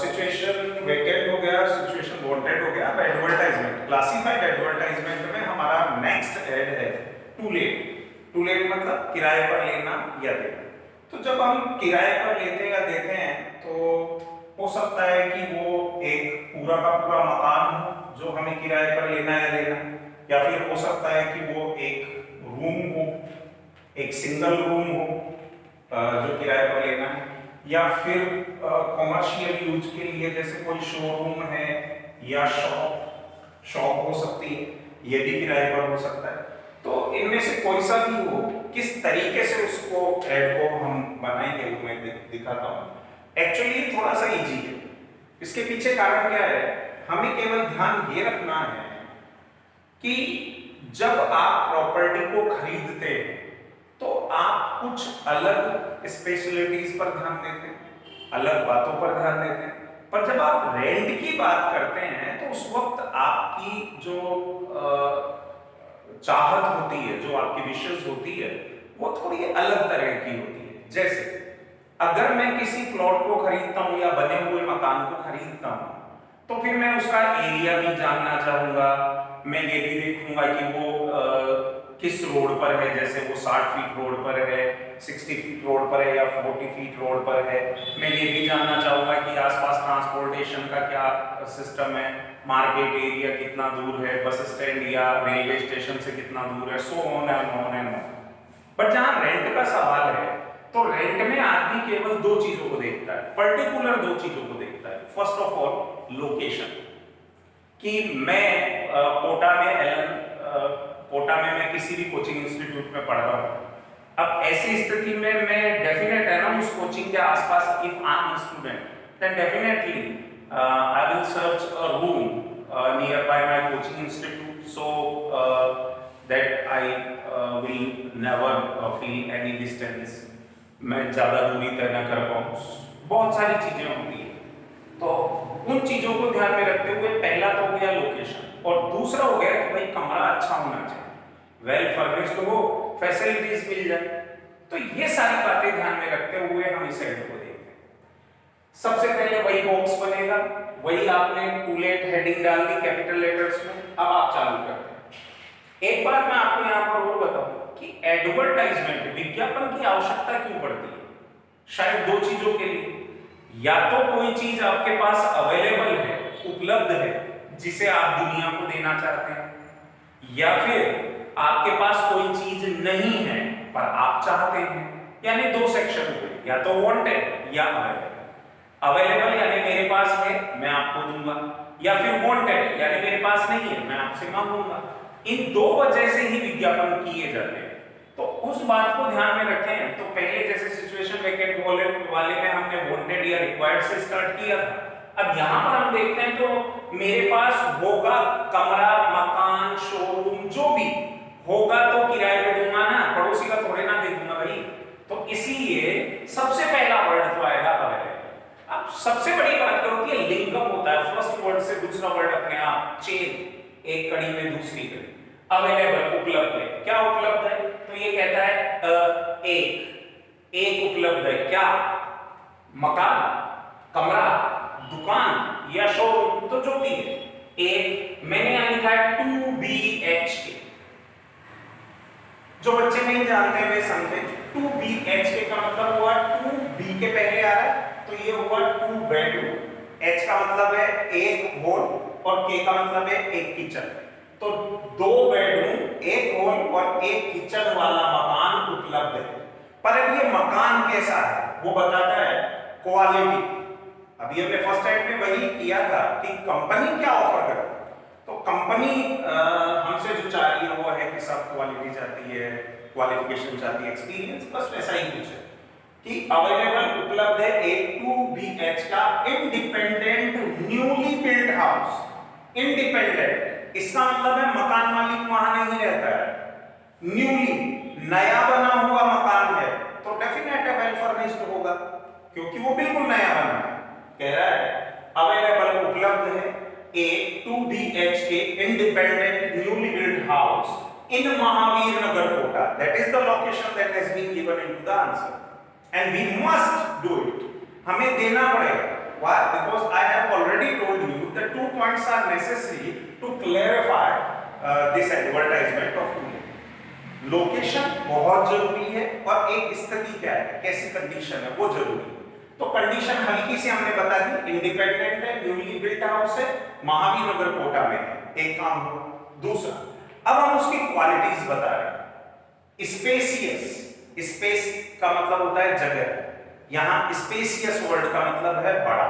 Situation vacant हो गया, situation wanted हो गया। अब एडवर्टाइजमेंट, क्लासिफाइड एडवर्टाइजमेंट में हमारा नेक्स्ट एड है टू लेट। टू लेट मतलब किराए पर लेना या देना। तो जब हम किराए पर लेते या देते हैं तो हो सकता है कि वो एक पूरा का पूरा मकान हो जो हमें किराए पर लेना या देना, या फिर हो सकता है कि वो एक रूम हो, एक सिंगल रूम हो जो किराए पर लेना है, या फिर कॉमर्शियल यूज के लिए जैसे कोई शोरूम है या शॉप हो सकती है, ये भी किराए पर हो सकता है। तो इनमें से कोई सा भी हो, किस तरीके से उसको ऐड को हम बनाएंगे वो मैं दिखाता हूँ। एक्चुअली थोड़ा सा इजी है। इसके पीछे कारण क्या है, हमें केवल ध्यान ये रखना है कि जब आप प्रॉपर्टी को खरीदते हैं तो आप कुछ अलग स्पेशलिटीज पर ध्यान देते हैं, अलग बातों पर ध्यान देते हैं। पर जब आप रेंट की बात करते हैं तो उस वक्त आपकी जो चाहत होती है, जो आपकी विशेष होती है, वो थोड़ी अलग तरह की होती है। जैसे अगर मैं किसी प्लॉट को खरीदता हूं या बने हुए मकान को खरीदता हूं तो फिर मैं उसका एरिया भी जानना चाहूंगा। मैं ये भी देखूंगा कि वो किस रोड पर है, जैसे वो 60 फीट रोड पर है, 60 फीट रोड पर है या 40 फीट रोड पर है। मैं ये भी जानना चाहूंगा कि आसपास ट्रांसपोर्टेशन का क्या सिस्टम है, मार्केट एरिया कितना दूर है, बस स्टैंड या रेलवे स्टेशन से कितना दूर है, so on and on and on. But जहां रेंट का सवाल है तो रेंट में आदमी केवल दो चीजों को देखता है, पर्टिकुलर दो चीजों को देखता है। फर्स्ट ऑफ ऑल लोकेशन, कि मैं कोटा में मैं किसी भी कोचिंग इंस्टीट्यूट में पढ़ रहा हूं। अब ऐसी स्थिति में मैं डेफिनेट है ना उस कोचिंग के आसपास, if I am student then definitely I will search a room near by my coaching institute so that I will never feel any distance, मैं ज्यादा दूरी तय न कर पाऊं। बहुत सारी चीजें होती है, तो उन चीजों को ध्यान में रखते हुए पहला तो हो गया लोकेशन, और दूसरा हो गया कि भाई कमरा अच्छा होना चाहिए, वेल फर्निश्ड हो, फैसिलिटीज मिल जाए। तो ये सारी बातें ध्यान में रखते हुए हम इस ऐड को देखते हैं। सबसे पहले वही बॉक्स बनेगा, वही आपने टू लेट हेडिंग डाल दी कैपिटल लेटर्स में। अब आप चालू करते हैं। एक बार मैं आपको यहां पर और बताऊं कि एडवर्टाइजमेंट, विज्ञापन की आवश्यकता क्यों पड़ती है। शायद दो चीजों के लिए, या तो कोई चीज आपके पास अवेलेबल है, उपलब्ध है, जिसे आप दुनिया को देना चाहते हैं, या फिर आपके पास कोई चीज नहीं है पर आप चाहते हैं। यानी दो सेक्शन हुए, या तो वांटेड या अवेलेबल। अवेलेबल यानी मेरे पास है मैं आपको दूंगा, या फिर वांटेड यानी मेरे पास नहीं है मैं आपसे मांगूंगा। इन दो वजह से ही विज्ञापन किए जाते हैं। तो उस बात को ध्यान में रखें। तो पहले जैसे सिचुएशन वेकेंट वाले में हमने वांटेड या रिक्वायर्ड से स्टार्ट किया था। अब यहां पर हम देखते हैं तो मेरे पास होगा कमरा, मकान, शोरूम, जो भी होगा तो किराए पे दूंगा ना, पड़ोसी का थोड़े ना दे दूंगा भाई। तो इसलिए सबसे पहला वर्ड तो आएगा अवेलेबल। अब सबसे बड़ी बात क्या होती है, लिंकअप होता है फर्स्ट वर्ड से दूसरा वर्ड अपने आप, चेन, एक कड़ी में दूसरी कड़ी। अवेलेबल उपलब्ध है, क्या उपलब्ध है, तो ये कहता है एक उपलब्ध है, क्या, मकान, कमरा, दुकान या शोरूम, तो जो भी है। एक मैंने यहां लिखा है 2BHK। जो बच्चे नहीं जानते वे समझे, 2BHK का मतलब हुआ 2B के पहले आ रहा है तो ये हुआ 2 बेडरूम, H का मतलब है एक हॉल और K का मतलब है एक किचन। तो 2 बेडरूम, एक हॉल और एक किचन वाला मकान उपलब्ध है। पर अब ये मकान कैसा है वो बताता है क्वालिटी। अभी हमने फर्स्ट टाइम में वही किया था कि कंपनी क्या ऑफर कर रही है। तो कंपनी हमसे जो चाह रही है वो है कि सब क्वालिटी चाहती है, क्वालिफिकेशन चाहती है, एक्सपीरियंस, बस वैसा ही कुछ है कि अवेलेबल उपलब्ध है एक 2BH का independent newly build house. Independent इसका मतलब है मकान मालिक वहां नहीं रहता है, न्यूली नया बना हुआ मकान है तो डेफिनेट वेल फर्निश्ड होगा क्योंकि वो बिल्कुल नया बना है। कह रहा है अवेलेबल उपलब्ध है a 2BHK independent newly built house in Mahavir Nagar, Kota. That is the location that has been given into the answer and we must do it. हमें देना पड़ेगा Why? Because I have already told you that 2 points are necessary to clarify this advertisement of to let. Location बहुत जरूरी है और एक स्थिति क्या है, कैसी कंडीशन है वो जरूरी है. तो कंडीशन हल्की सी हमने बता दी, इंडिपेंडेंट है, न्यूली बिल्ट हाउस है, महावीर नगर कोटा में है. एक काम हुआ. दूसरा, अब हम उसकी क्वालिटीज बता रहे हैं. स्पेसियस, स्पेस का मतलब होता है जगह, यहां स्पेसियस वर्ड का मतलब है बड़ा.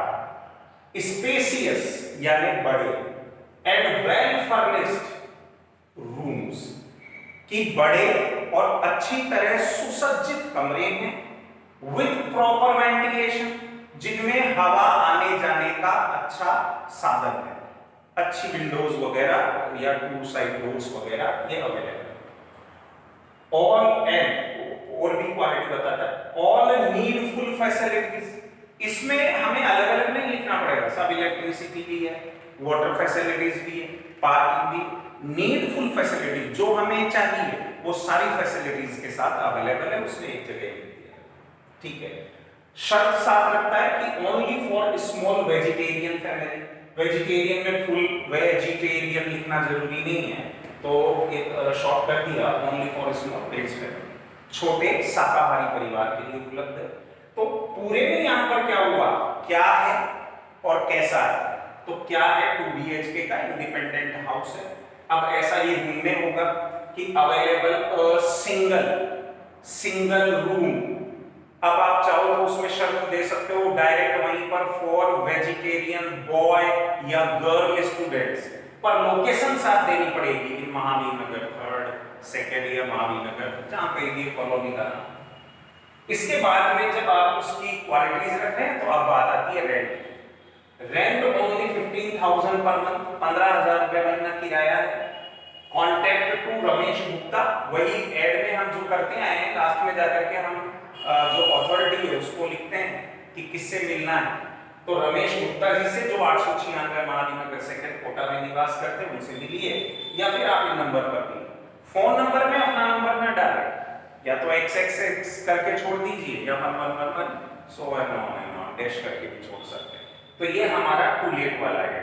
स्पेसियस यानी बड़े. एंड वेल फर्निश्ड रूम्स, कि बड़े और अच्छी तरह सुसज्जित कमरे हैं. विथ प्रॉपर वेंटिलेशन, जिनमें हवा आने जाने का अच्छा साधन है. अच्छी विंडोज वगैरह या टू साइड डोर्स वगैरह ये अवेलेबल है. ऑल एंड और भी क्वालिटी बताता है. ऑल नीडफुल फैसिलिटीज, इसमें हमें अलग अलग नहीं लिखना पड़ेगा, सब इलेक्ट्रिसिटी भी है, वाटर फैसिलिटीज भी है, पार्किंग भी. नीडफुल फैसिलिटीज जो हमें चाहिए वो सारी फैसिलिटीज के साथ अवेलेबल है, उसने एक जगह लिख दिया. ठीक है. शर्त साथ रखता है कि only for small vegetarian family. Vegetarian में फुल वेजिटेरियन लिखना जरूरी नहीं है, तो एक शॉर्ट कर दिया, only for small veg family, छोटे शाकाहारी परिवार के लिए उपलब्ध है. तो पूरे में यहां पर क्या हुआ, क्या है और कैसा है. तो क्या है, 2 BHK का इंडिपेंडेंट हाउस है. अब ऐसा ये रूम में होगा कि अवेलेबल सिंगल रूम. अब आप चाहो तो उसमें शर्त दे सकते हो डायरेक्ट वहीं पर फॉर वेजिटेरियन बॉय या गर्ल स्टूडेंट्स, पर लोकेशन साथ देनी पड़ेगी इन महावीर नगर 3rd, 2nd या महावीर नगर, जहां पे ये कॉलोनी का नाम. इसके बाद में जब आप उसकी क्वालिटीज रखें तो अब बात आती है rent. Rent only 15,000 per month, 15,000 रुपए महीना किराया है. कॉन्टैक्ट टू रमेश गुप्ता, वही एड में हम जो करते हैं लास्ट में जाकर के हम जो अथॉरिटी है उसको लिखते हैं कि किससे मिलना है. तो रमेश गुप्ता जी से जो 896 महावीर नगर 2nd कोटा में निवास करते हैं उनसे मिलिए, या फिर आप इन नंबर पर भी. फोन नंबर में अपना नंबर न डालें, या तो XXX करके छोड़ दीजिए या 1111 so and on डैश करके भी छोड़ सकते हैं. तो ये हमारा टू लेट वाला है.